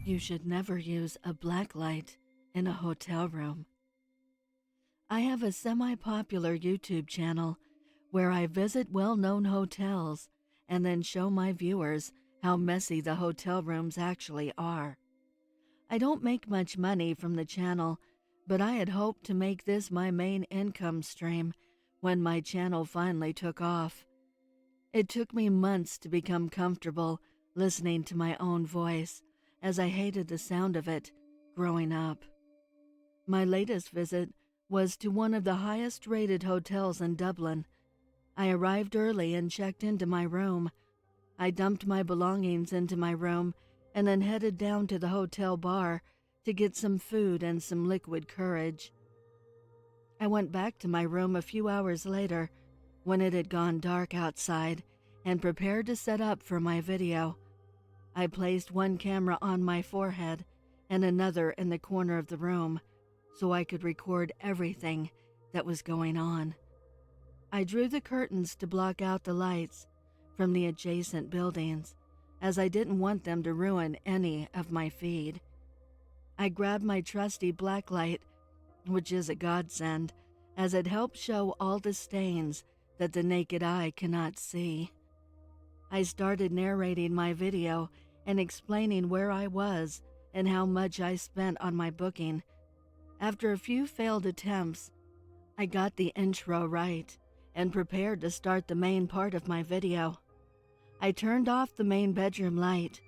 You should never use a blacklight in a hotel room. I have a semi-popular YouTube channel where I visit well-known hotels and then show my viewers how messy the hotel rooms actually are. I don't make much money from the channel, but I had hoped to make this my main income stream when my channel finally took off. It took me months to become comfortable listening to my own voice, as I hated the sound of it growing up. My latest visit was to one of the highest-rated hotels in Dublin. I arrived early and checked into my room. I dumped my belongings into my room and then headed down to the hotel bar to get some food and some liquid courage. I went back to my room a few hours later when it had gone dark outside and prepared to set up for my video. I placed one camera on my forehead and another in the corner of the room so I could record everything that was going on. I drew the curtains to block out the lights from the adjacent buildings, as I didn't want them to ruin any of my feed. I grabbed my trusty blacklight, which is a godsend, as it helps show all the stains that the naked eye cannot see. I started narrating my video and explaining where I was and how much I spent on my booking. After a few failed attempts, I got the intro right and prepared to start the main part of my video. I turned off the main bedroom light,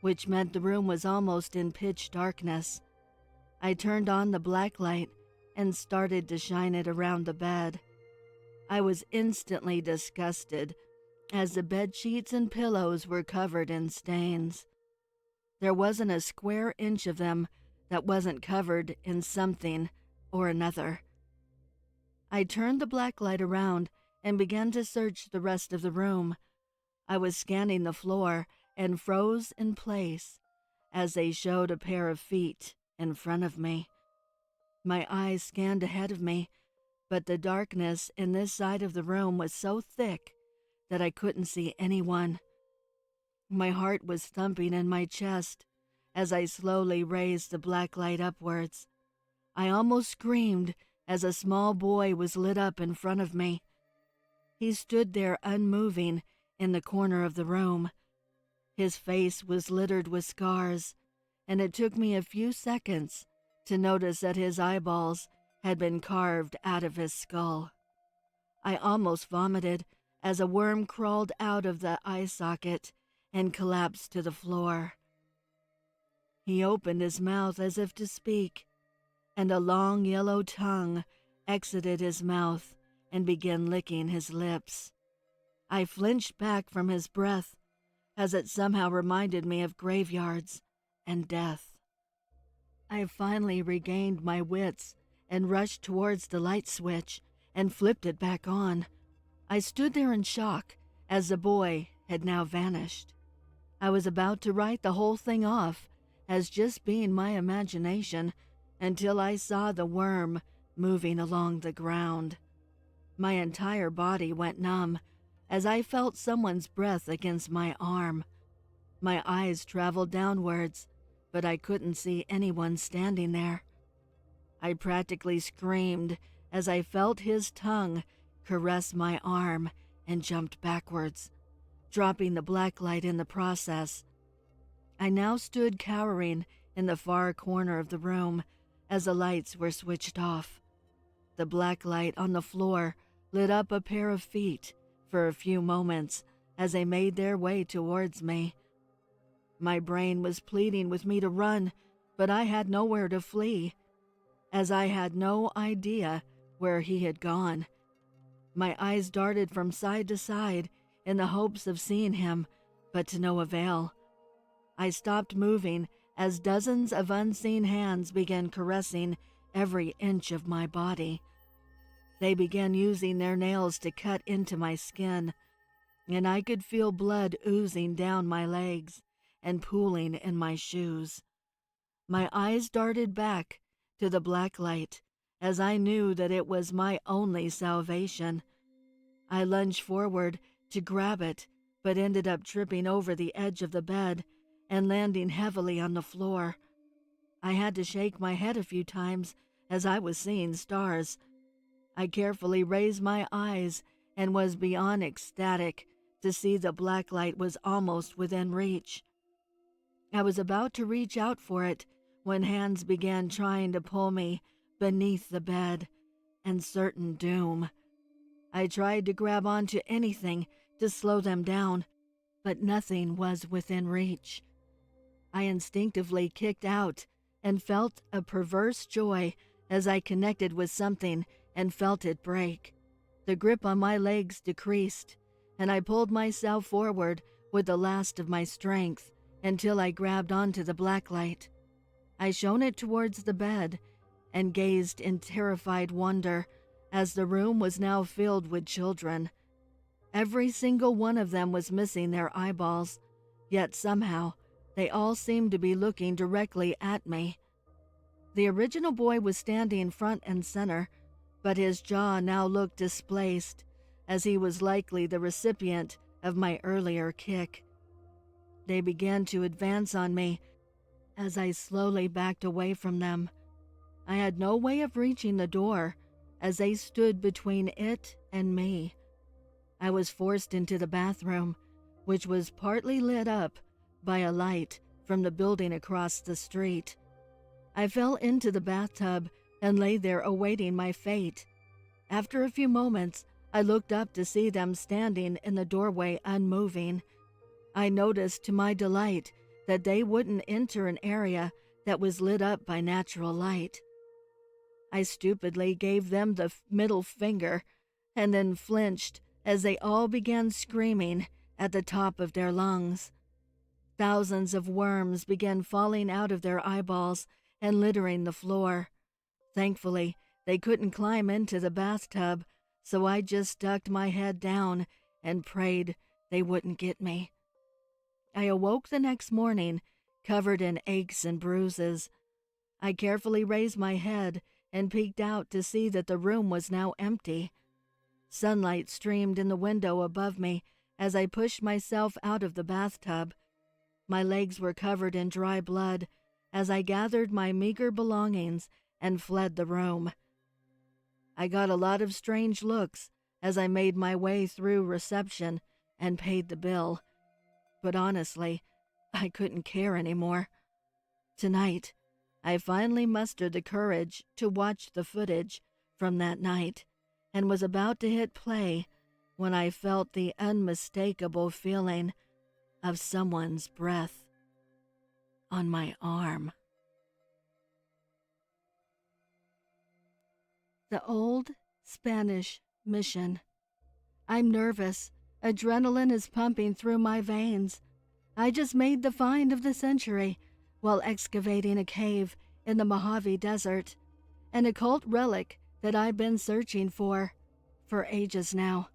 which meant the room was almost in pitch darkness. I turned on the blacklight and started to shine it around the bed. I was instantly disgusted, as the bed sheets and pillows were covered in stains. There wasn't a square inch of them that wasn't covered in something or another. I turned the blacklight around and began to search the rest of the room. I was scanning the floor and froze in place as they showed a pair of feet in front of me. My eyes scanned ahead of me, but the darkness in this side of the room was so thick that I couldn't see anyone. My heart was thumping in my chest as I slowly raised the blacklight upwards. I almost screamed as a small boy was lit up in front of me. He stood there unmoving in the corner of the room. His face was littered with scars, and it took me a few seconds to notice that his eyeballs had been carved out of his skull. I almost vomited as a worm crawled out of the eye socket and collapsed to the floor. He opened his mouth as if to speak, and a long yellow tongue exited his mouth and began licking his lips. I flinched back from his breath, as it somehow reminded me of graveyards and death. I finally regained my wits and rushed towards the light switch and flipped it back on. I stood there in shock as the boy had now vanished. I was about to write the whole thing off as just being my imagination until I saw the worm moving along the ground. My entire body went numb as I felt someone's breath against my arm. My eyes traveled downwards, but I couldn't see anyone standing there. I practically screamed as I felt his tongue caress my arm and jumped backwards, dropping the blacklight in the process. I now stood cowering in the far corner of the room as the lights were switched off. The blacklight on the floor lit up a pair of feet for a few moments as they made their way towards me. My brain was pleading with me to run, but I had nowhere to flee, as I had no idea where he had gone. My eyes darted from side to side in the hopes of seeing him, but to no avail. I stopped moving as dozens of unseen hands began caressing every inch of my body. They began using their nails to cut into my skin, and I could feel blood oozing down my legs and pooling in my shoes. My eyes darted back to the blacklight as I knew that it was my only salvation. I lunged forward to grab it, but ended up tripping over the edge of the bed and landing heavily on the floor. I had to shake my head a few times as I was seeing stars. I carefully raised my eyes and was beyond ecstatic to see the blacklight was almost within reach. I was about to reach out for it when hands began trying to pull me beneath the bed, and certain doom. I tried to grab onto anything to slow them down, but nothing was within reach. I instinctively kicked out and felt a perverse joy as I connected with something and felt it break. The grip on my legs decreased, and I pulled myself forward with the last of my strength until I grabbed onto the blacklight. I shone it towards the bed and gazed in terrified wonder as the room was now filled with children. Every single one of them was missing their eyeballs, yet somehow they all seemed to be looking directly at me. The original boy was standing front and center, but his jaw now looked displaced, as he was likely the recipient of my earlier kick. They began to advance on me as I slowly backed away from them. I had no way of reaching the door, as they stood between it and me. I was forced into the bathroom, which was partly lit up by a light from the building across the street. I fell into the bathtub and lay there awaiting my fate. After a few moments, I looked up to see them standing in the doorway unmoving. I noticed to my delight that they wouldn't enter an area that was lit up by natural light. I stupidly gave them the middle finger and then flinched as they all began screaming at the top of their lungs. Thousands of worms began falling out of their eyeballs and littering the floor. Thankfully, they couldn't climb into the bathtub, so I just ducked my head down and prayed they wouldn't get me. I awoke the next morning, covered in aches and bruises. I carefully raised my head and peeked out to see that the room was now empty. Sunlight streamed in the window above me as I pushed myself out of the bathtub. My legs were covered in dry blood as I gathered my meager belongings and fled the room. I got a lot of strange looks as I made my way through reception and paid the bill. But honestly, I couldn't care anymore. Tonight, I finally mustered the courage to watch the footage from that night and was about to hit play when I felt the unmistakable feeling of someone's breath on my arm. The Old Spanish Mission. I'm nervous. Adrenaline is pumping through my veins. I just made the find of the century while excavating a cave in the Mojave Desert, an occult relic that I've been searching for ages now.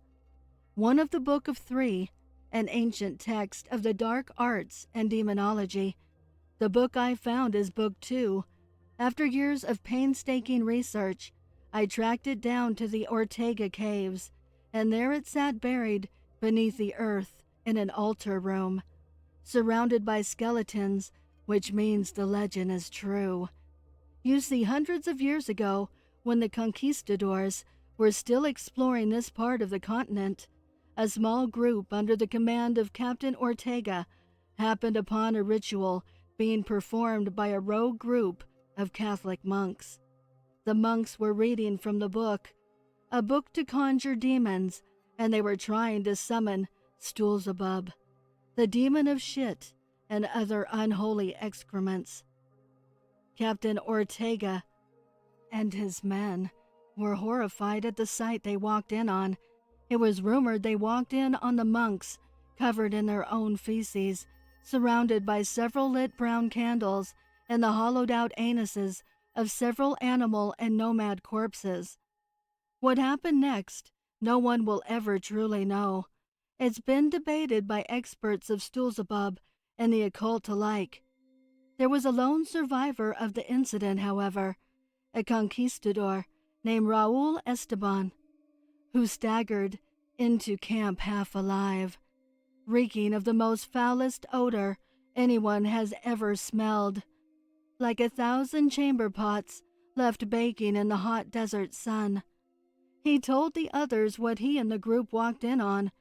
One of the Book of Three, an ancient text of the dark arts and demonology. The book I found is Book 2. After years of painstaking research, I tracked it down to the Ortega Caves, and there it sat buried beneath the earth in an altar room, surrounded by skeletons, which means the legend is true. You see, hundreds of years ago, when the conquistadors were still exploring this part of the continent, a small group under the command of Captain Ortega happened upon a ritual being performed by a rogue group of Catholic monks. The monks were reading from the book, a book to conjure demons, and they were trying to summon Stulzabub, the demon of shit and other unholy excrements. Captain Ortega and his men were horrified at the sight they walked in on. It was rumored they walked in on the monks, covered in their own feces, surrounded by several lit brown candles and the hollowed-out anuses of several animal and nomad corpses. What happened next, no one will ever truly know. It's been debated by experts of Stulzabub and the occult alike. There was a lone survivor of the incident, however, a conquistador named Raul Esteban, who staggered into camp half alive, reeking of the most foulest odor anyone has ever smelled, like 1,000 chamber pots left baking in the hot desert sun. He told the others what he and the group walked in on,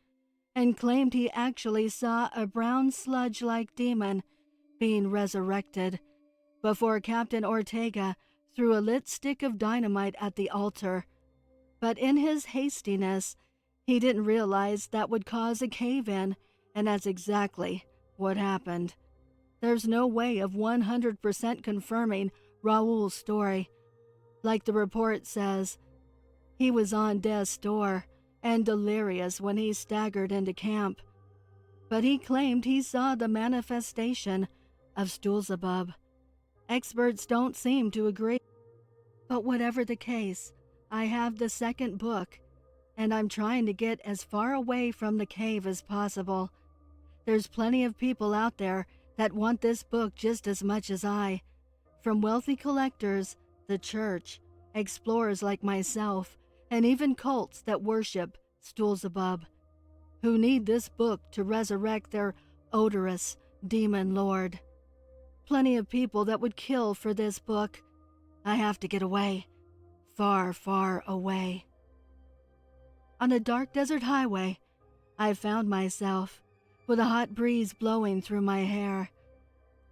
and claimed he actually saw a brown sludge-like demon being resurrected before Captain Ortega threw a lit stick of dynamite at the altar. But in his hastiness, he didn't realize that would cause a cave-in, and that's exactly what happened. There's no way of 100% confirming Raul's story. Like the report says, he was on death's door and delirious when he staggered into camp. But he claimed he saw the manifestation of Stulzabub. Experts don't seem to agree. But whatever the case, I have the second book, and I'm trying to get as far away from the cave as possible. There's plenty of people out there that want this book just as much as I, from wealthy collectors, the church, explorers like myself, and even cults that worship Stulzabub, who need this book to resurrect their odorous demon lord. Plenty of people that would kill for this book. I have to get away. Far, far away. On a dark desert highway, I found myself with a hot breeze blowing through my hair.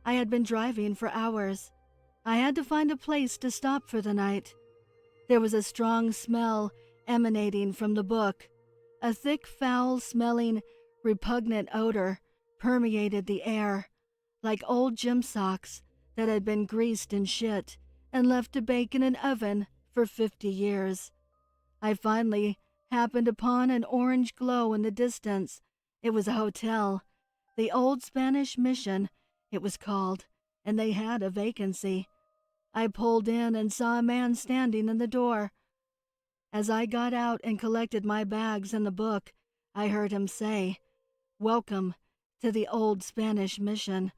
I had been driving for hours. I had to find a place to stop for the night. There was a strong smell emanating from the book. A thick, foul-smelling, repugnant odor permeated the air, like old gym socks that had been greased in shit and left to bake in an oven for 50 years. I finally happened upon an orange glow in the distance. It was a hotel, the Old Spanish Mission, it was called, and they had a vacancy. I pulled in and saw a man standing in the door. As I got out and collected my bags and the book, I heard him say, "Welcome to the Old Spanish Mission."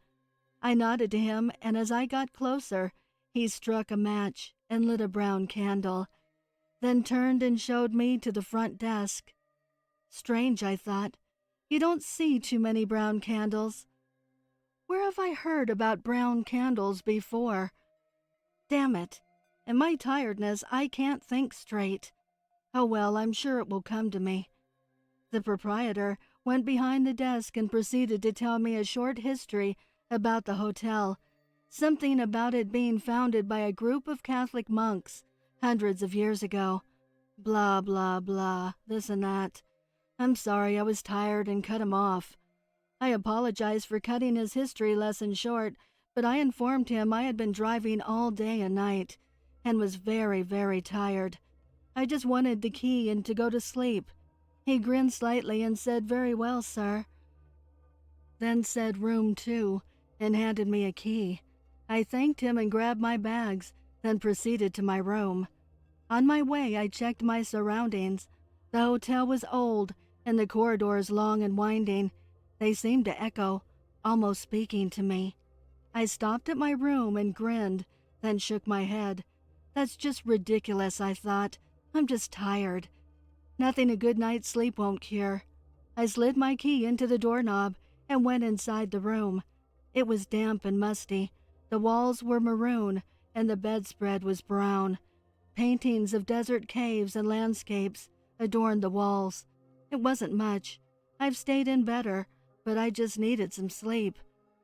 I nodded to him, and as I got closer, he struck a match and lit a brown candle, then turned and showed me to the front desk. Strange, I thought. You don't see too many brown candles. Where have I heard about brown candles before? Damn it. In my tiredness, I can't think straight. Oh well, I'm sure it will come to me. The proprietor went behind the desk and proceeded to tell me a short history about the hotel, something about it being founded by a group of Catholic monks hundreds of years ago. Blah, blah, blah, this and that. I'm sorry I was tired and cut him off. I apologized for cutting his history lesson short, but I informed him I had been driving all day and night and was very, very tired. I just wanted the key and to go to sleep. He grinned slightly and said, "Very well, sir." Then said room 2 and handed me a key. I thanked him and grabbed my bags, then proceeded to my room. On my way, I checked my surroundings. The hotel was old and the corridors long and winding. They seemed to echo, almost speaking to me. I stopped at my room and grinned, then shook my head. That's just ridiculous, I thought. I'm just tired. Nothing a good night's sleep won't cure. I slid my key into the doorknob and went inside the room. It was damp and musty. The walls were maroon and the bedspread was brown. Paintings of desert caves and landscapes adorned the walls. It wasn't much. I've stayed in better, but I just needed some sleep.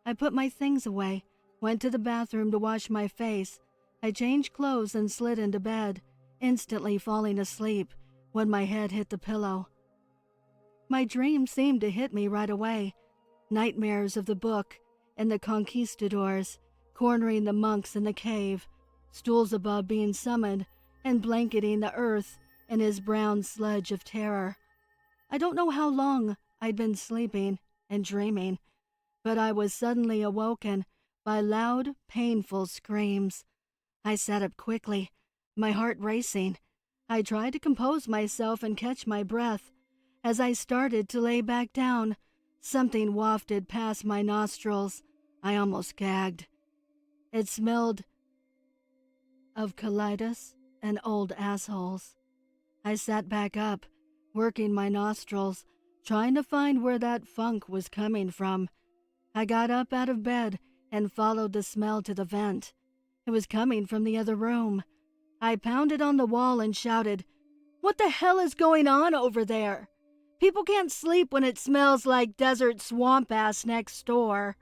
I put my things away, went to the bathroom to wash my face. I changed clothes and slid into bed, instantly falling asleep when my head hit the pillow. My dream seemed to hit me right away. Nightmares of the book and the conquistadors, cornering the monks in the cave, Stulzabub being summoned and blanketing the earth in his brown sludge of terror. I don't know how long I'd been sleeping and dreaming, but I was suddenly awoken by loud, painful screams. I sat up quickly, my heart racing. I tried to compose myself and catch my breath. As I started to lay back down, something wafted past my nostrils. I almost gagged. It smelled of colitis and old assholes. I sat back up, working my nostrils, trying to find where that funk was coming from. I got up out of bed and followed the smell to the vent. It was coming from the other room. I pounded on the wall and shouted, "What the hell is going on over there? People can't sleep when it smells like desert swamp ass next door."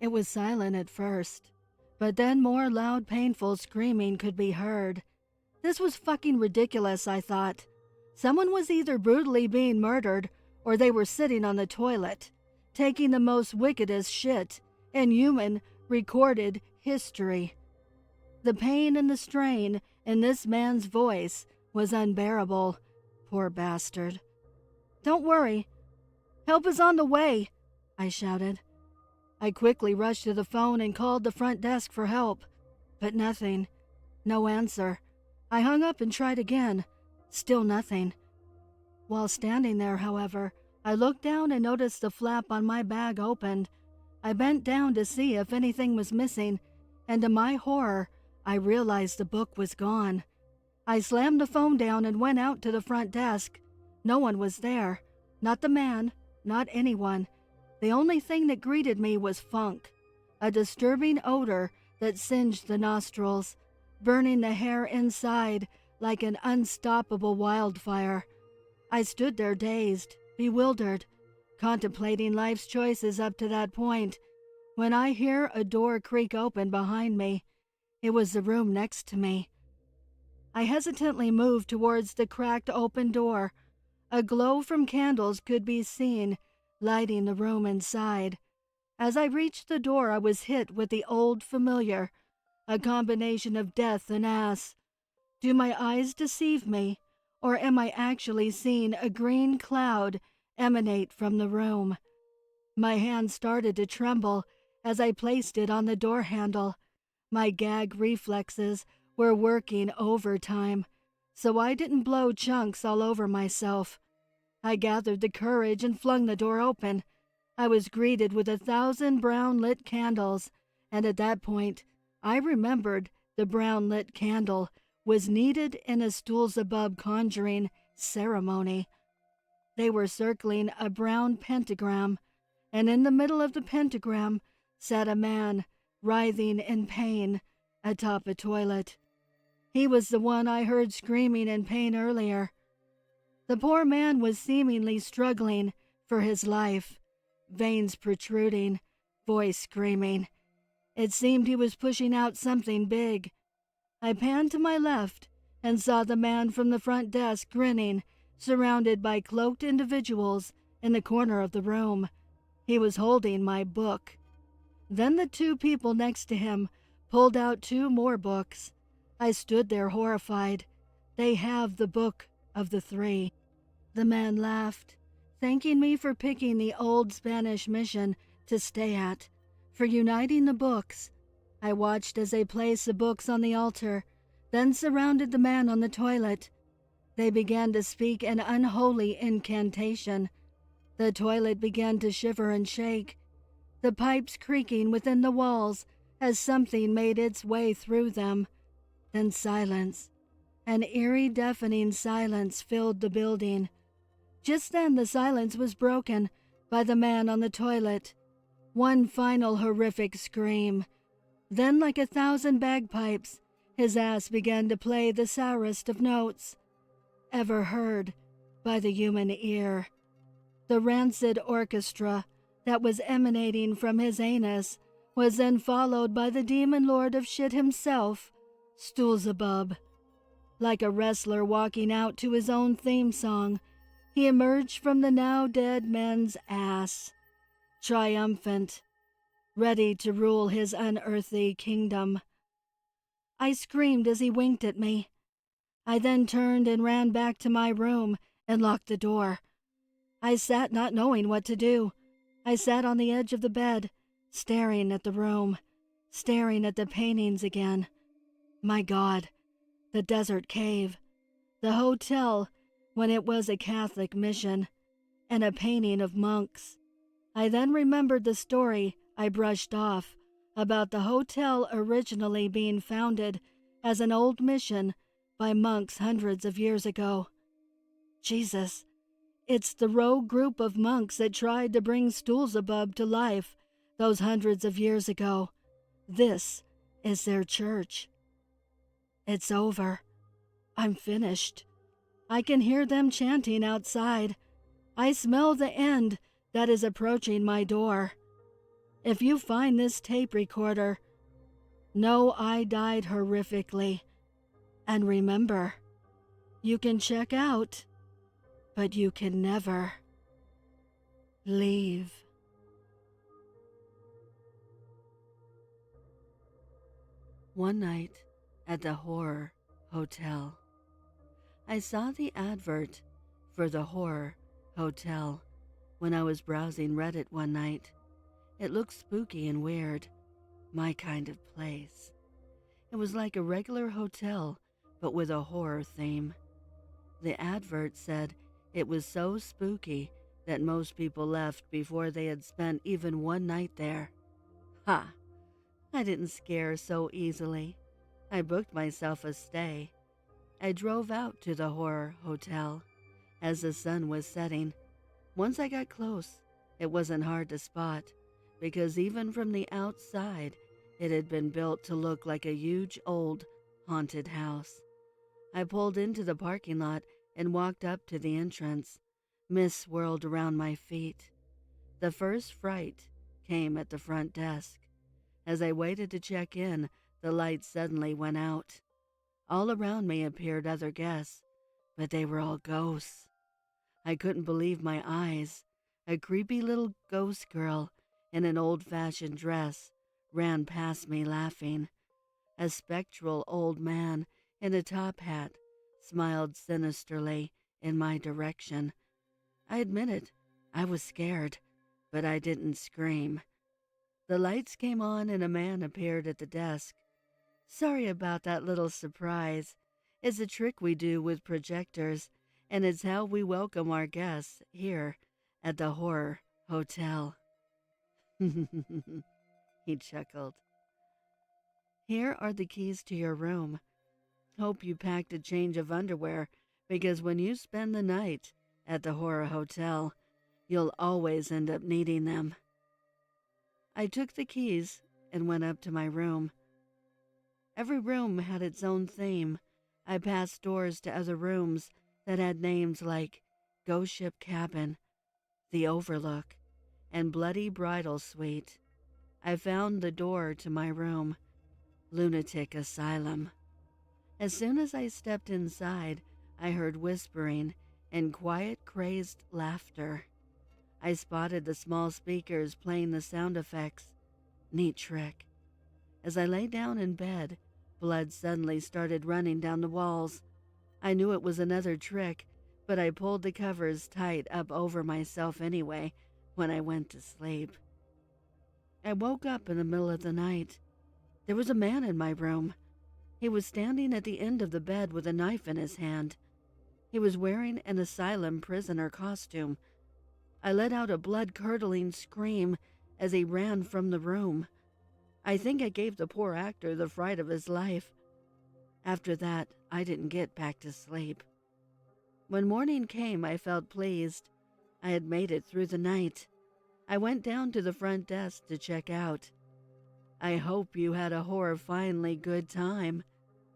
It was silent at first, but then more loud, painful screaming could be heard. This was fucking ridiculous, I thought. Someone was either brutally being murdered or they were sitting on the toilet, taking the most wickedest shit in human recorded history. The pain and the strain in this man's voice was unbearable. Poor bastard. "Don't worry. Help is on the way," I shouted. I quickly rushed to the phone and called the front desk for help, but nothing. No answer. I hung up and tried again. Still nothing. While standing there, however, I looked down and noticed the flap on my bag opened. I bent down to see if anything was missing, and to my horror, I realized the book was gone. I slammed the phone down and went out to the front desk. No one was there. Not the man, not anyone. The only thing that greeted me was funk, a disturbing odor that singed the nostrils, burning the hair inside like an unstoppable wildfire. I stood there dazed, bewildered, contemplating life's choices up to that point, when I hear a door creak open behind me. It was the room next to me. I hesitantly moved towards the cracked open door. A glow from candles could be seen, lighting the room inside. As I reached the door, I was hit with the old familiar, a combination of death and ass. Do my eyes deceive me, or am I actually seeing a green cloud emanate from the room? My hand started to tremble as I placed it on the door handle. My gag reflexes were working overtime, so I didn't blow chunks all over myself. I gathered the courage and flung the door open. I was greeted with 1,000 brown-lit candles, and at that point, I remembered the brown-lit candle was needed in a stools-above conjuring ceremony. They were circling a brown pentagram, and in the middle of the pentagram sat a man writhing in pain atop a toilet. He was the one I heard screaming in pain earlier. The poor man was seemingly struggling for his life, veins protruding, voice screaming. It seemed he was pushing out something big. I panned to my left and saw the man from the front desk grinning, surrounded by cloaked individuals in the corner of the room. He was holding my book. Then the two people next to him pulled out 2 more books. I stood there horrified. They have the book of the 3. The man laughed, thanking me for picking the old Spanish mission to stay at, for uniting the books. I watched as they placed the books on the altar, then surrounded the man on the toilet. They began to speak an unholy incantation. The toilet began to shiver and shake, the pipes creaking within the walls as something made its way through them. Then silence, an eerie, deafening silence filled the building. Just then the silence was broken by the man on the toilet. One final horrific scream. Then, like 1,000 bagpipes, his ass began to play the sourest of notes ever heard by the human ear. The rancid orchestra that was emanating from his anus was then followed by the demon lord of shit himself, Stoolzabub. Like a wrestler walking out to his own theme song, he emerged from the now dead man's ass, triumphant, ready to rule his unearthly kingdom. I screamed as he winked at me. I then turned and ran back to my room and locked the door. I sat not knowing what to do. I sat on the edge of the bed, staring at the room, staring at the paintings again. My God, the desert cave, the hotel when it was a Catholic mission, and a painting of monks. I then remembered the story I brushed off about the hotel originally being founded as an old mission by monks hundreds of years ago. Jesus, It's the rogue group of monks that tried to bring Stoolzabub to life those hundreds of years ago. This is their church. It's over. I'm finished. I can hear them chanting outside. I smell the end that is approaching my door. If you find this tape recorder, know I died horrifically. And remember, you can check out, but you can never leave. One night at the horror hotel, I saw the advert for the horror hotel when I was browsing Reddit one night. It looked spooky and weird, my kind of place. It was like a regular hotel, but with a horror theme. The advert said it was so spooky that most people left before they had spent even one night there. Ha! I didn't scare so easily. I booked myself a stay. I drove out to the horror hotel as the sun was setting. Once I got close, it wasn't hard to spot, because even from the outside, it had been built to look like a huge old haunted house. I pulled into the parking lot and walked up to the entrance. Mist swirled around my feet. The first fright came at the front desk. As I waited to check in, the light suddenly went out. All around me appeared other guests, but they were all ghosts. I couldn't believe my eyes. A creepy little ghost girl in an old-fashioned dress ran past me laughing. A spectral old man in a top hat smiled sinisterly in my direction. I admitted I was scared, but I didn't scream. The lights came on and a man appeared at the desk. Sorry about that little surprise. It's a trick we do with projectors, and it's how we welcome our guests here at the horror hotel. He chuckled. Here are the keys to your room. Hope you packed a change of underwear, because when you spend the night at the horror hotel, you'll always end up needing them. I took the keys and went up to my room. Every room had its own theme. I passed doors to other rooms that had names like Ghost Ship Cabin, The Overlook, and Bloody Bridal Suite. I found the door to my room, Lunatic Asylum. As soon as I stepped inside, I heard whispering and quiet, crazed laughter. I spotted the small speakers playing the sound effects. Neat trick. As I lay down in bed, blood suddenly started running down the walls. I knew it was another trick, but I pulled the covers tight up over myself anyway when I went to sleep. I woke up in the middle of the night. There was a man in my room. He was standing at the end of the bed with a knife in his hand. He was wearing an asylum prisoner costume. I let out a blood-curdling scream as he ran from the room. I think I gave the poor actor the fright of his life. After that, I didn't get back to sleep. When morning came, I felt pleased. I had made it through the night. I went down to the front desk to check out. I hope you had a horrifyingly good time,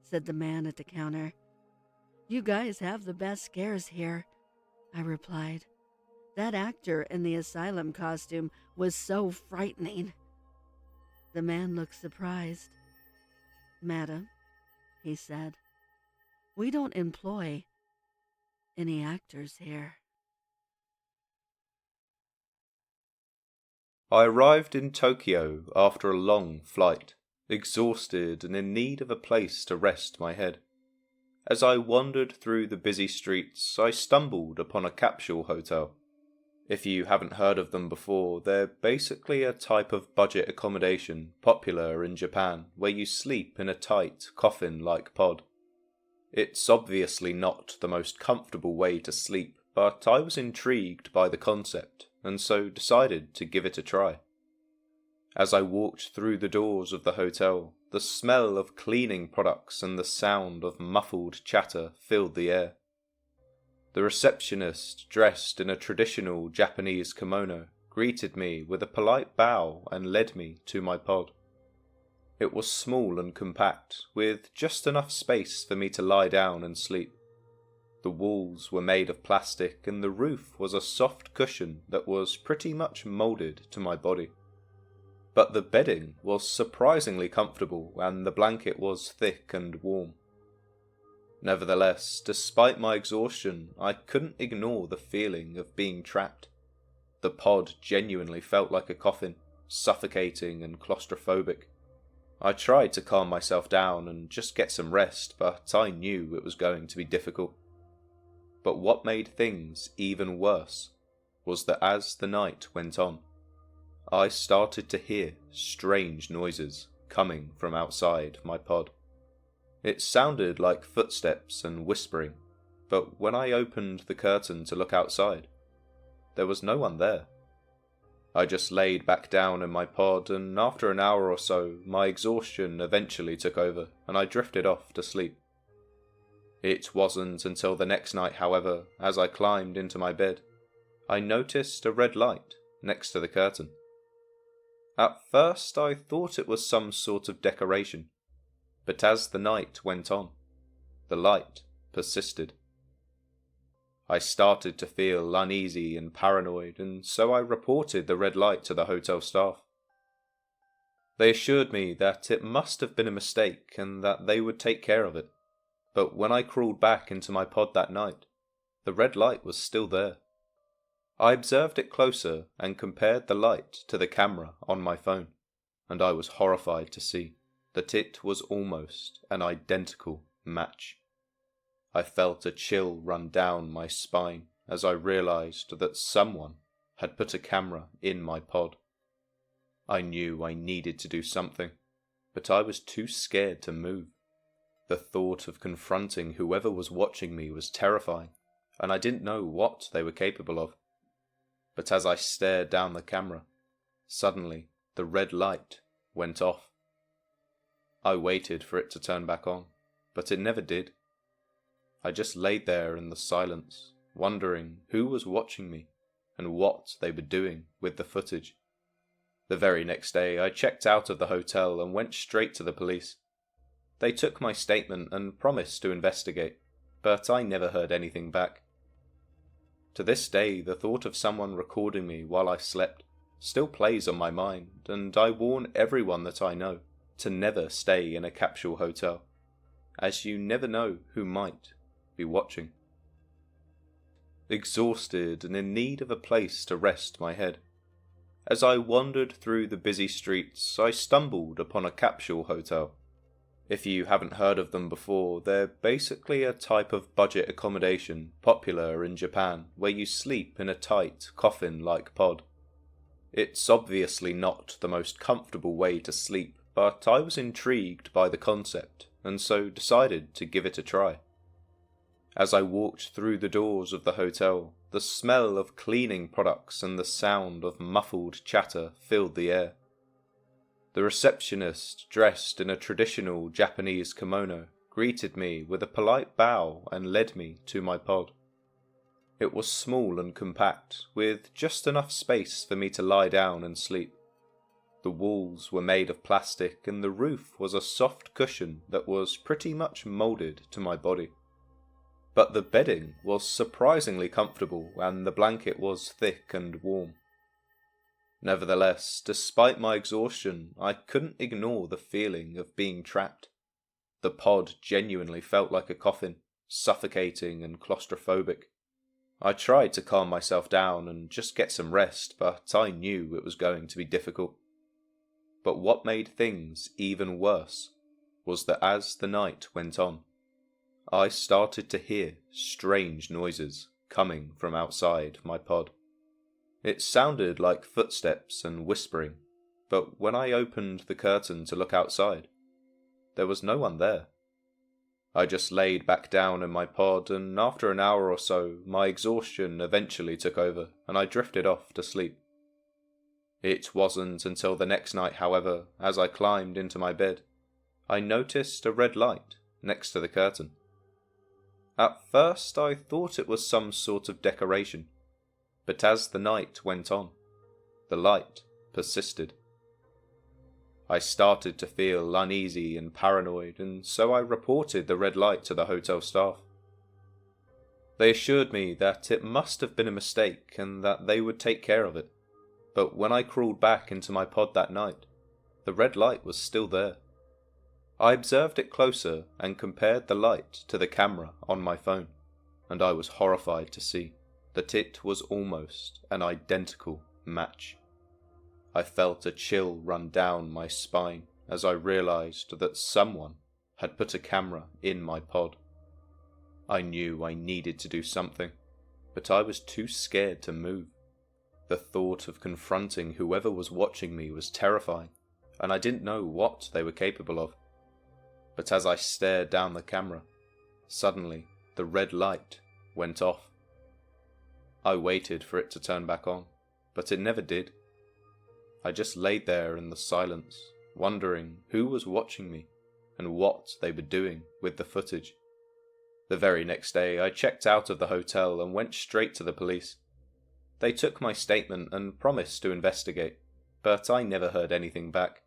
said the man at the counter. You guys have the best scares here, I replied. That actor in the asylum costume was so frightening. The man looked surprised. Madam, he said, we don't employ any actors here. I arrived in Tokyo after a long flight, exhausted and in need of a place to rest my head. As I wandered through the busy streets, I stumbled upon a capsule hotel. If you haven't heard of them before, they're basically a type of budget accommodation popular in Japan where you sleep in a tight, coffin-like pod. It's obviously not the most comfortable way to sleep, but I was intrigued by the concept, and so decided to give it a try. As I walked through the doors of the hotel, the smell of cleaning products and the sound of muffled chatter filled the air. The receptionist, dressed in a traditional Japanese kimono, greeted me with a polite bow and led me to my pod. It was small and compact, with just enough space for me to lie down and sleep. The walls were made of plastic and the roof was a soft cushion that was pretty much moulded to my body. But the bedding was surprisingly comfortable and the blanket was thick and warm. Nevertheless, despite my exhaustion, I couldn't ignore the feeling of being trapped. The pod genuinely felt like a coffin, suffocating and claustrophobic. I tried to calm myself down and just get some rest, but I knew it was going to be difficult. But what made things even worse was that as the night went on, I started to hear strange noises coming from outside my pod. It sounded like footsteps and whispering, but when I opened the curtain to look outside, there was no one there. I just laid back down in my pod, and after an hour or so, my exhaustion eventually took over, and I drifted off to sleep. It wasn't until the next night, however, as I climbed into my bed, I noticed a red light next to the curtain. At first I thought it was some sort of decoration, but as the night went on, the light persisted. I started to feel uneasy and paranoid, and so I reported the red light to the hotel staff. They assured me that it must have been a mistake and that they would take care of it, but when I crawled back into my pod that night, the red light was still there. I observed it closer and compared the light to the camera on my phone, and I was horrified to see that it was almost an identical match. I felt a chill run down my spine as I realized that someone had put a camera in my pod. I knew I needed to do something, but I was too scared to move. The thought of confronting whoever was watching me was terrifying, and I didn't know what they were capable of. But as I stared down the camera, suddenly the red light went off. I waited for it to turn back on, but it never did. I just laid there in the silence, wondering who was watching me and what they were doing with the footage. The very next day, I checked out of the hotel and went straight to the police. They took my statement and promised to investigate, but I never heard anything back. To this day, the thought of someone recording me while I slept still plays on my mind, and I warn everyone that I know to never stay in a capsule hotel, as you never know who might be watching. Exhausted and in need of a place to rest my head, as I wandered through the busy streets, I stumbled upon a capsule hotel. If you haven't heard of them before, they're basically a type of budget accommodation popular in Japan where you sleep in a tight, coffin-like pod. It's obviously not the most comfortable way to sleep, but I was intrigued by the concept, and so decided to give it a try. As I walked through the doors of the hotel, the smell of cleaning products and the sound of muffled chatter filled the air. The receptionist, dressed in a traditional Japanese kimono, greeted me with a polite bow and led me to my pod. It was small and compact, with just enough space for me to lie down and sleep. The walls were made of plastic and the roof was a soft cushion that was pretty much moulded to my body. But the bedding was surprisingly comfortable and the blanket was thick and warm. Nevertheless, despite my exhaustion, I couldn't ignore the feeling of being trapped. The pod genuinely felt like a coffin, suffocating and claustrophobic. I tried to calm myself down and just get some rest, but I knew it was going to be difficult. But what made things even worse was that as the night went on, I started to hear strange noises coming from outside my pod. It sounded like footsteps and whispering, but when I opened the curtain to look outside, there was no one there. I just laid back down in my pod, and after an hour or so, my exhaustion eventually took over, and I drifted off to sleep. It wasn't until the next night, however, as I climbed into my bed, I noticed a red light next to the curtain. At first I thought it was some sort of decoration, but as the night went on, the light persisted. I started to feel uneasy and paranoid, and so I reported the red light to the hotel staff. They assured me that it must have been a mistake and that they would take care of it, but when I crawled back into my pod that night, the red light was still there. I observed it closer and compared the light to the camera on my phone, and I was horrified to see that it was almost an identical match. I felt a chill run down my spine as I realized that someone had put a camera in my pod. I knew I needed to do something, but I was too scared to move. The thought of confronting whoever was watching me was terrifying, and I didn't know what they were capable of. But as I stared down the camera, suddenly the red light went off. I waited for it to turn back on, but it never did. I just laid there in the silence, wondering who was watching me and what they were doing with the footage. The very next day, I checked out of the hotel and went straight to the police. They took my statement and promised to investigate, but I never heard anything back.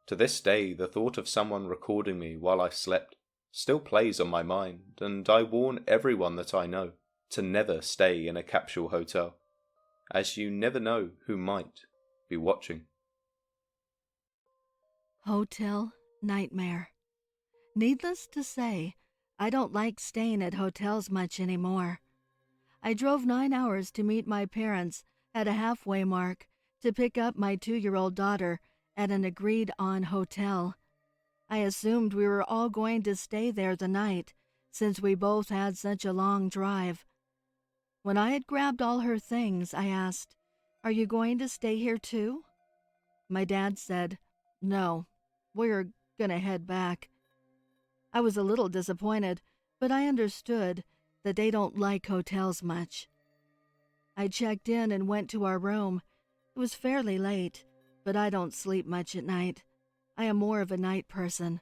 To this day, the thought of someone recording me while I slept still plays on my mind, and I warn everyone that I know to never stay in a capsule hotel, as you never know who might be watching. Hotel nightmare. Needless to say, I don't like staying at hotels much anymore. I drove 9 hours to meet my parents at a halfway mark to pick up my 2-year-old daughter at an agreed-on hotel. I assumed we were all going to stay there the night, since we both had such a long drive. When I had grabbed all her things, I asked, "Are you going to stay here too?" My dad said, "No, we're gonna head back." I was a little disappointed, but I understood that they don't like hotels much. I checked in and went to our room. It was fairly late, but I don't sleep much at night. I am more of a night person.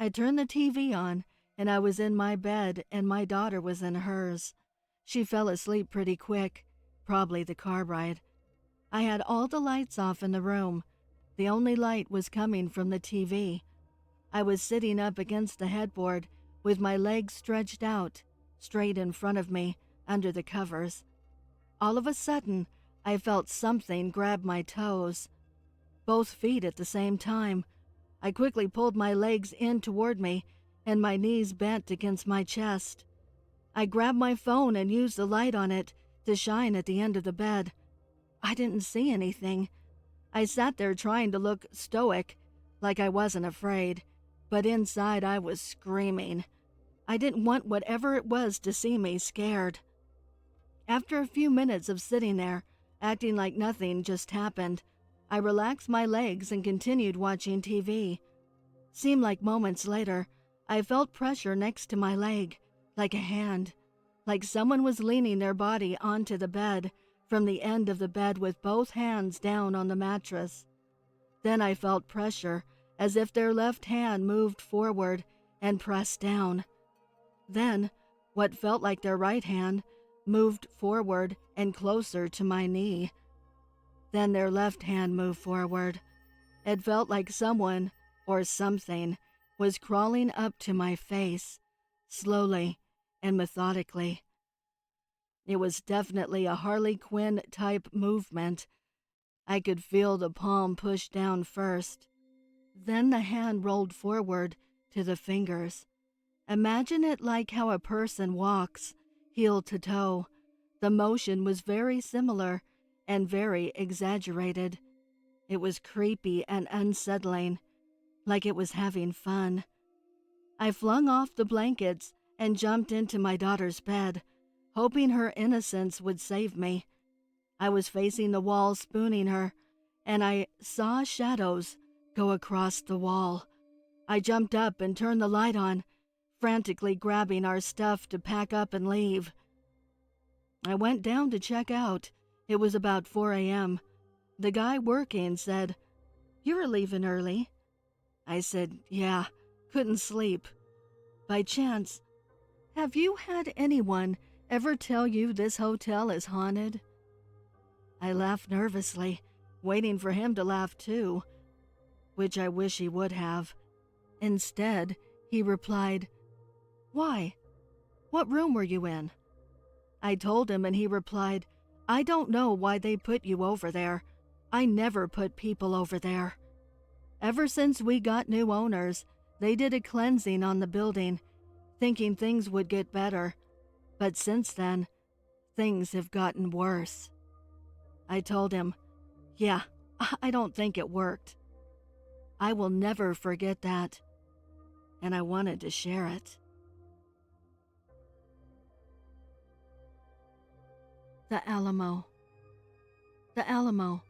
I turned the TV on, and I was in my bed, and my daughter was in hers. She fell asleep pretty quick, probably the car ride. I had all the lights off in the room. The only light was coming from the TV. I was sitting up against the headboard with my legs stretched out, straight in front of me, under the covers. All of a sudden, I felt something grab my toes. Both feet at the same time. I quickly pulled my legs in toward me, and my knees bent against my chest. I grabbed my phone and used the light on it to shine at the end of the bed. I didn't see anything. I sat there trying to look stoic, like I wasn't afraid, but inside I was screaming. I didn't want whatever it was to see me scared. After a few minutes of sitting there, acting like nothing just happened, I relaxed my legs and continued watching TV. Seemed like moments later, I felt pressure next to my leg, like a hand, like someone was leaning their body onto the bed from the end of the bed with both hands down on the mattress. Then I felt pressure as if their left hand moved forward and pressed down. Then, what felt like their right hand moved forward and closer to my knee. Then their left hand moved forward. It felt like someone, or something, was crawling up to my face, slowly and methodically. It was definitely a Harley Quinn-type movement. I could feel the palm push down first. Then the hand rolled forward to the fingers. Imagine it like how a person walks, heel to toe. The motion was very similar and very exaggerated. It was creepy and unsettling, like it was having fun. I flung off the blankets and jumped into my daughter's bed, hoping her innocence would save me. I was facing the wall spooning her, and I saw shadows go across the wall. I jumped up and turned the light on, frantically grabbing our stuff to pack up and leave. I went down to check out. It was about 4 a.m. The guy working said, "You were leaving early." I said, "Yeah, couldn't sleep." By chance, Have you had anyone ever tell you this hotel is haunted? I laughed nervously, waiting for him to laugh too, which I wish he would have. Instead, he replied, "Why? What room were you in?" I told him and he replied, "I don't know why they put you over there. I never put people over there. Ever since we got new owners, they did a cleansing on the building, thinking things would get better. But since then, things have gotten worse." I told him, "Yeah, I don't think it worked." I will never forget that, and I wanted to share it. The Alamo. The Alamo,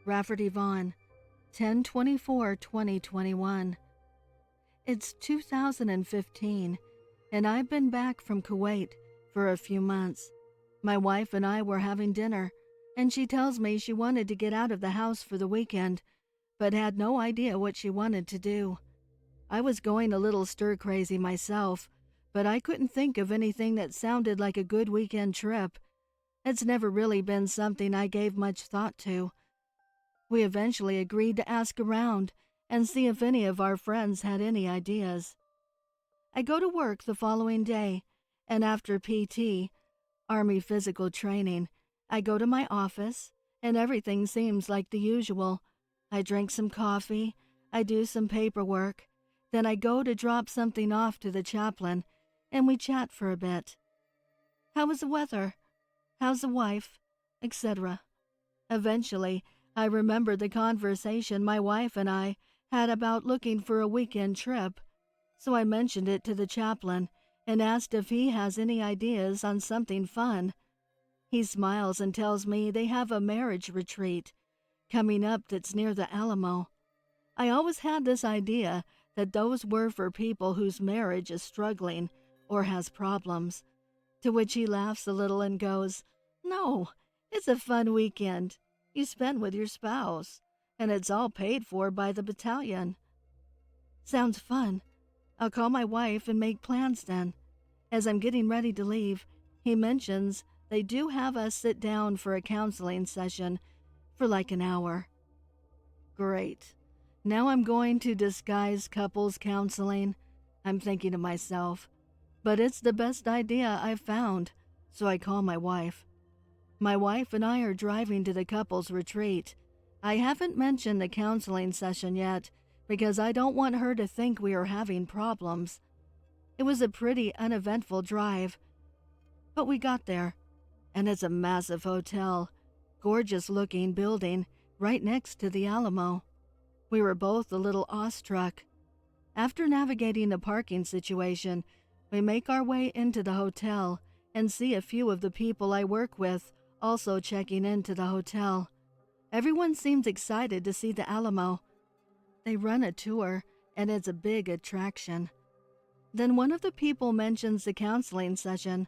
Raffertyvaan, 10/24/2021. It's 2015, and I've been back from Kuwait for a few months. My wife and I were having dinner, and she tells me she wanted to get out of the house for the weekend, but had no idea what she wanted to do. I was going a little stir-crazy myself, but I couldn't think of anything that sounded like a good weekend trip. It's never really been something I gave much thought to. We eventually agreed to ask around and see if any of our friends had any ideas. I go to work the following day, and after PT, Army physical training, I go to my office, and everything seems like the usual. I drink some coffee, I do some paperwork, then I go to drop something off to the chaplain, and we chat for a bit. How was the weather? How's the wife? Etc. Eventually, I remember the conversation my wife and I had about looking for a weekend trip, so I mentioned it to the chaplain and asked if he has any ideas on something fun. He smiles and tells me they have a marriage retreat coming up that's near the Alamo. I always had this idea that those were for people whose marriage is struggling or has problems, to which he laughs a little and goes, "No, it's a fun weekend you spend with your spouse, and it's all paid for by the battalion." Sounds fun. I'll call my wife and make plans then. As I'm getting ready to leave, he mentions they do have us sit down for a counseling session for like an hour. Great. Now I'm going to disguise couples counseling, I'm thinking to myself. But it's the best idea I've found, so I call my wife. My wife and I are driving to the couples retreat. I haven't mentioned the counseling session yet because I don't want her to think we are having problems. It was a pretty uneventful drive, but we got there, and it's a massive hotel, gorgeous-looking building right next to the Alamo. We were both a little awestruck. After navigating the parking situation, we make our way into the hotel and see a few of the people I work with also checking into the hotel. Everyone seems excited to see the Alamo. They run a tour, and it's a big attraction. Then one of the people mentions the counseling session.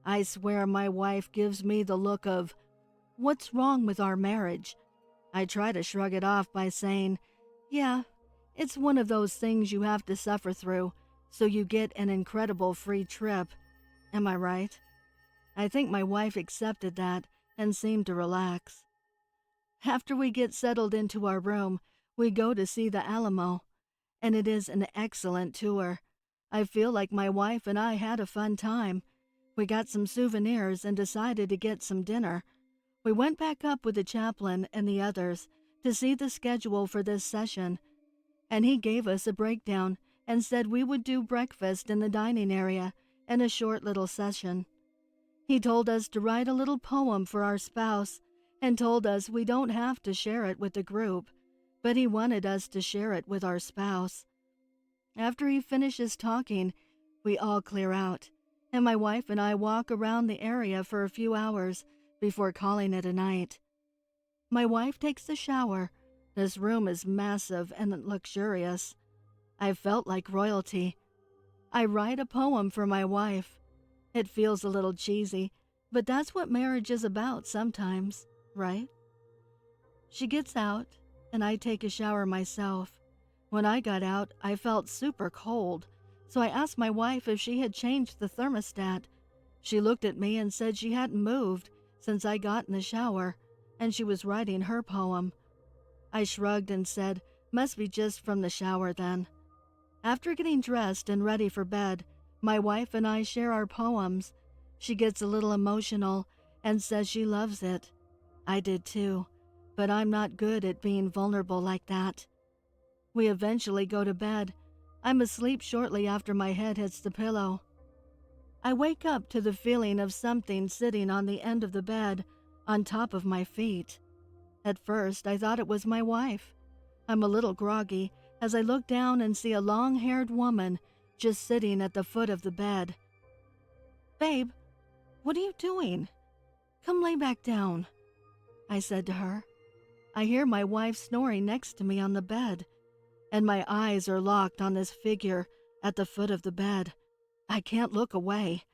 I swear my wife gives me the look of, "What's wrong with our marriage?" I try to shrug it off by saying, "Yeah, it's one of those things you have to suffer through, so you get an incredible free trip. Am I right?" I think my wife accepted that and seemed to relax. After we get settled into our room, we go to see the Alamo, and it is an excellent tour. I feel like my wife and I had a fun time. We got some souvenirs and decided to get some dinner. We went back up with the chaplain and the others to see the schedule for this session, and he gave us a breakdown and said we would do breakfast in the dining area and a short little session. He told us to write a little poem for our spouse and told us we don't have to share it with the group, but he wanted us to share it with our spouse. After he finishes talking, we all clear out, and my wife and I walk around the area for a few hours before calling it a night. My wife takes a shower. This room is massive and luxurious. I felt like royalty. I write a poem for my wife. It feels a little cheesy, but that's what marriage is about sometimes, right? She gets out, and I take a shower myself. When I got out, I felt super cold, So I asked my wife if she had changed the thermostat. She looked at me and said she hadn't moved since I got in the shower, and she was writing her poem. I shrugged and said, must be just from the shower then. After getting dressed and ready for bed, my wife and I share our poems. She gets a little emotional and says she loves it. I did too, but I'm not good at being vulnerable like that. We eventually go to bed. I'm asleep shortly after my head hits the pillow. I wake up to the feeling of something sitting on the end of the bed, on top of my feet. At first, I thought it was my wife. I'm a little groggy as I look down and see a long-haired woman just sitting at the foot of the bed. "Babe, what are you doing? Come lay back down," I said to her. I hear my wife snoring next to me on the bed, and my eyes are locked on this figure at the foot of the bed. I can't look away.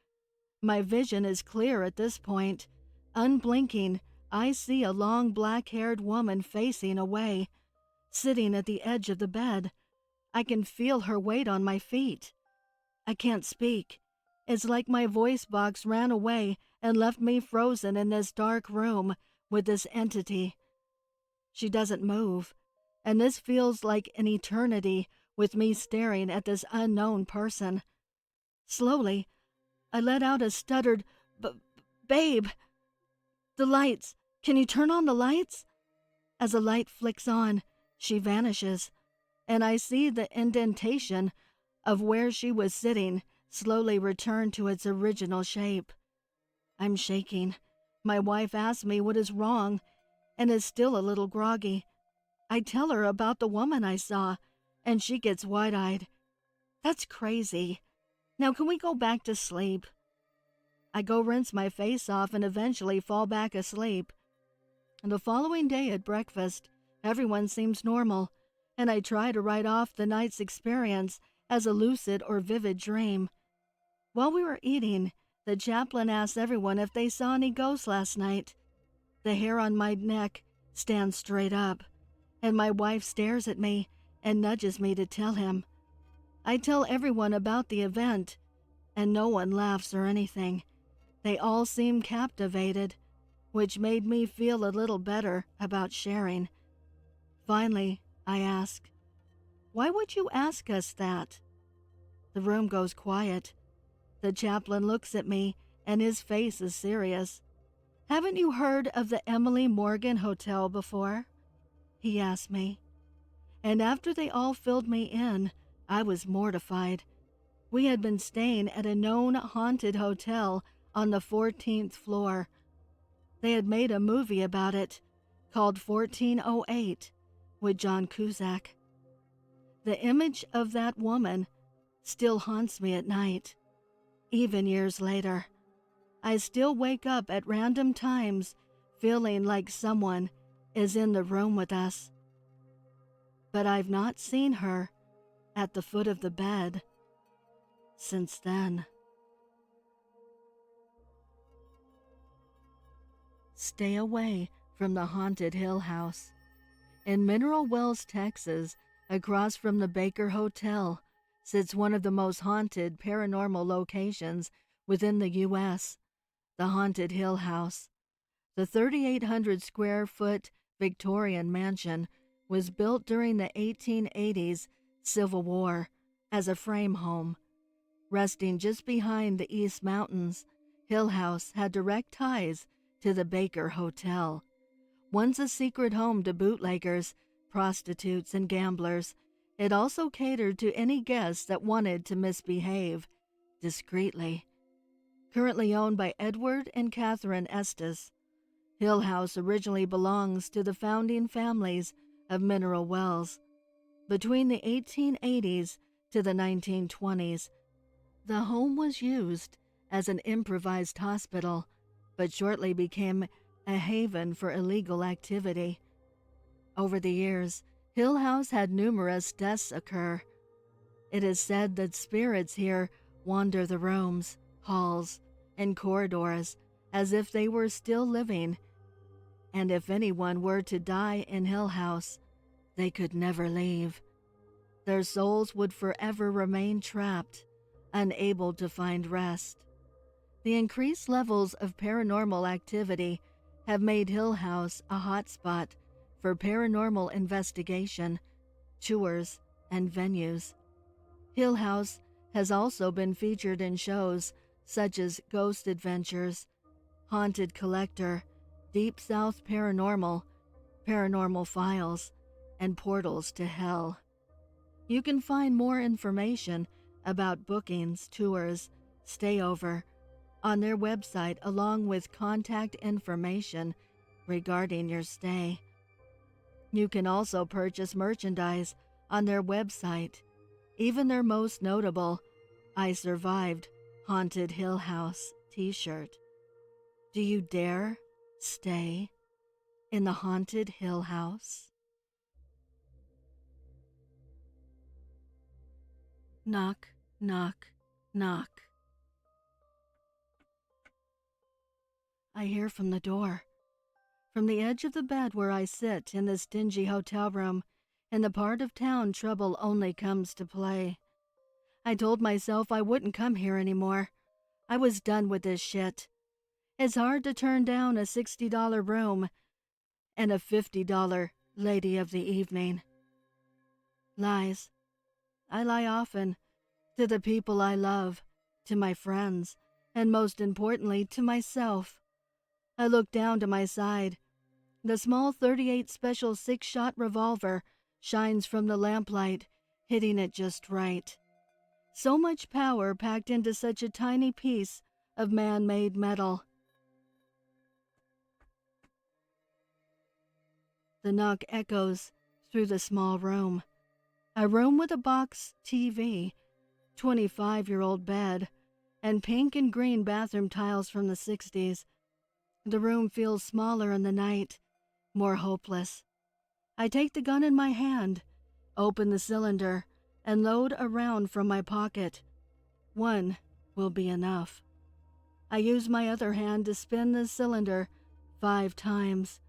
My vision is clear at this point. Unblinking, I see a long black-haired woman facing away, sitting at the edge of the bed. I can feel her weight on my feet. I can't speak. It's like my voice box ran away and left me frozen in this dark room with this entity. She doesn't move, and this feels like an eternity with me staring at this unknown person. Slowly, I let out a stuttered, "Babe! The lights! Can you turn on the lights?" As a light flicks on, she vanishes, and I see the indentation of where she was sitting slowly return to its original shape. I'm shaking. My wife asks me what is wrong and is still a little groggy. I tell her about the woman I saw, and she gets wide-eyed. "That's crazy. Now can we go back to sleep?" I go rinse my face off and eventually fall back asleep. The following day at breakfast, everyone seems normal, and I try to write off the night's experience as a lucid or vivid dream. While we were eating, the chaplain asked everyone if they saw any ghosts last night. The hair on my neck stands straight up, and my wife stares at me and nudges me to tell him. I tell everyone about the event, and no one laughs or anything. They all seem captivated, which made me feel a little better about sharing. Finally, I ask, "Why would you ask us that?" The room goes quiet. The chaplain looks at me, and his face is serious. "Haven't you heard of the Emily Morgan Hotel before?" he asked me. And after they all filled me in, I was mortified. We had been staying at a known haunted hotel on the 14th floor. They had made a movie about it, called 1408, with John Cusack. The image of that woman still haunts me at night. Even years later, I still wake up at random times feeling like someone is in the room with us. But I've not seen her at the foot of the bed since then. Stay away from the haunted Hill House. In Mineral Wells, Texas, across from the Baker Hotel, sits one of the most haunted paranormal locations within the U.S., the Haunted Hill House. The 3,800 square foot Victorian mansion was built during the 1880s Civil War as a frame home. Resting just behind the East Mountains, Hill House had direct ties to the Baker Hotel. Once a secret home to bootleggers, prostitutes, and gamblers, it also catered to any guests that wanted to misbehave discreetly. Currently owned by Edward and Catherine Estes, Hill House originally belongs to the founding families of Mineral Wells. Between the 1880s to the 1920s, the home was used as an improvised hospital, but shortly became a haven for illegal activity. Over the years, Hill House had numerous deaths occur. It is said that spirits here wander the rooms, halls, and corridors as if they were still living, and if anyone were to die in Hill House, they could never leave. Their souls would forever remain trapped unable to find rest. The increased levels of paranormal activity have made Hill House a hotspot for paranormal investigation, tours, and venues. Hill House has also been featured in shows such as Ghost Adventures, Haunted Collector, Deep South Paranormal, Paranormal Files, and Portals to Hell. You can find more information about bookings, tours, stayover on their website along with contact information regarding your stay. You can also purchase merchandise on their website, even their most notable I Survived Haunted Hill House t-shirt. Do you dare stay in the Haunted Hill House? Knock, knock, knock. I hear from the door. From the edge of the bed where I sit in this dingy hotel room, in the part of town trouble only comes to play. I told myself I wouldn't come here anymore. I was done with this shit. It's hard to turn down a $60 room and a $50 lady of the evening. Lies. I lie often, to the people I love, to my friends, and most importantly, to myself. I look down to my side. The small .38 Special 6-shot revolver shines from the lamplight, hitting it just right. So much power packed into such a tiny piece of man-made metal. The knock echoes through the small room. A room with a box TV, 25-year-old bed, and pink and green bathroom tiles from the 60s. The room feels smaller in the night, more hopeless. I take the gun in my hand, open the cylinder, and load a round from my pocket. One will be enough. I use my other hand to spin the cylinder 5 times,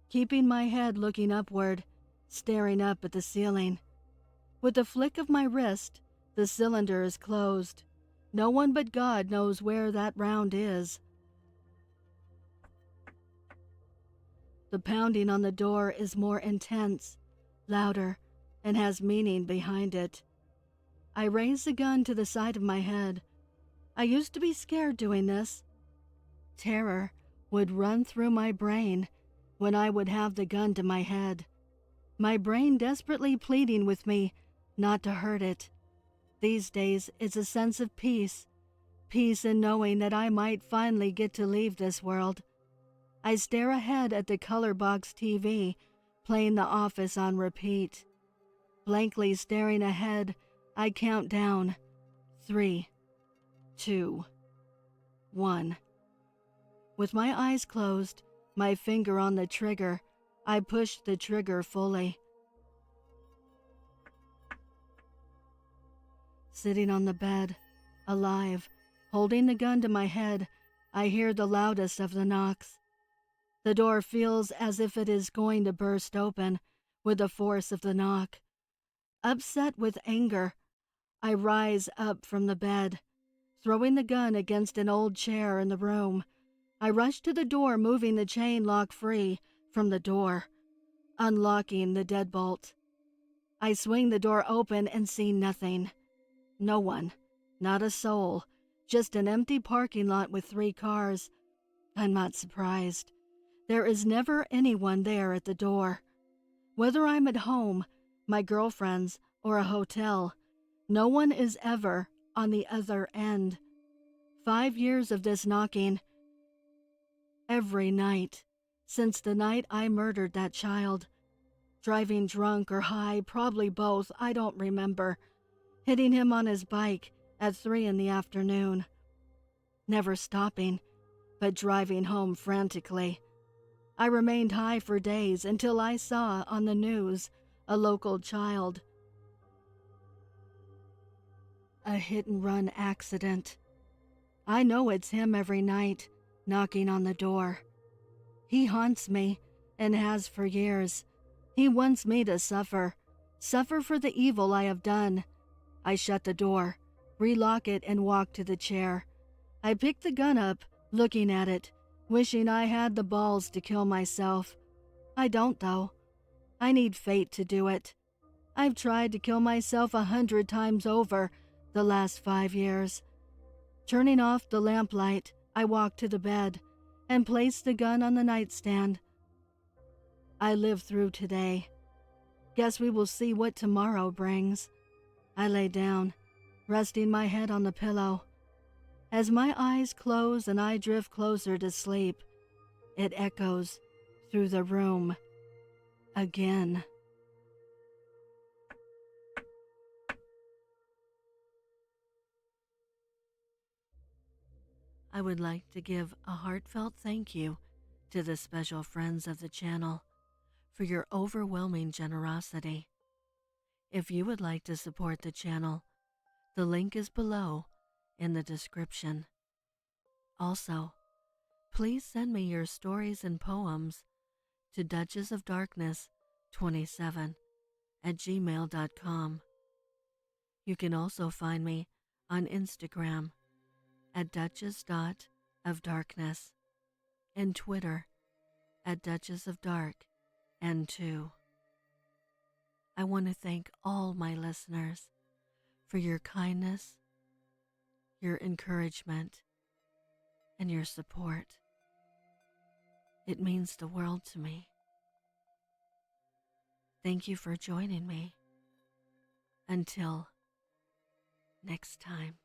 keeping my head looking upward, staring up at the ceiling. With a flick of my wrist, the cylinder is closed. No one but God knows where that round is. The pounding on the door is more intense, louder, and has meaning behind it. I raise the gun to the side of my head. I used to be scared doing this. Terror would run through my brain when I would have the gun to my head, my brain desperately pleading with me not to hurt it. These days, it's a sense of peace, peace in knowing that I might finally get to leave this world. I stare ahead at the color box TV, playing The Office on repeat. Blankly staring ahead, I count down. 3, 2, 1. With my eyes closed, my finger on the trigger, I push the trigger fully. Sitting on the bed, alive, holding the gun to my head, I hear the loudest of the knocks. The door feels as if it is going to burst open with the force of the knock. Upset with anger, I rise up from the bed, throwing the gun against an old chair in the room. I rush to the door, moving the chain lock free from the door, unlocking the deadbolt. I swing the door open and see nothing. No one, not a soul, just an empty parking lot with 3 cars. I'm not surprised. There is never anyone there at the door. Whether I'm at home, my girlfriend's, or a hotel, no one is ever on the other end. 5 years of this knocking, every night, since the night I murdered that child. Driving drunk or high, probably both, I don't remember. Hitting him on his bike at 3 in the afternoon. Never stopping, but driving home frantically. I remained high for days until I saw on the news a local child. A hit-and-run accident. I know it's him every night, knocking on the door. He haunts me, and has for years. He wants me to suffer for the evil I have done. I shut the door, relock it, and walk to the chair. I picked the gun up, looking at it, wishing I had the balls to kill myself. I don't, though. I need fate to do it. I've tried to kill myself 100 times over the last 5 years. Turning off the lamplight, I walked to the bed and placed the gun on the nightstand. I lived through today. Guess we will see what tomorrow brings. I lay down, resting my head on the pillow. As my eyes close and I drift closer to sleep, it echoes through the room again. I would like to give a heartfelt thank you to the special friends of the channel for your overwhelming generosity. If you would like to support the channel, the link is below in the description. Also, please send me your stories and poems to duchessofdarkness27@gmail.com. You can also find me on Instagram at duchess.ofdarkness and Twitter at duchessofdarkn2. I want to thank all my listeners for your kindness, your encouragement, and your support. It means the world to me. Thank you for joining me. Until next time.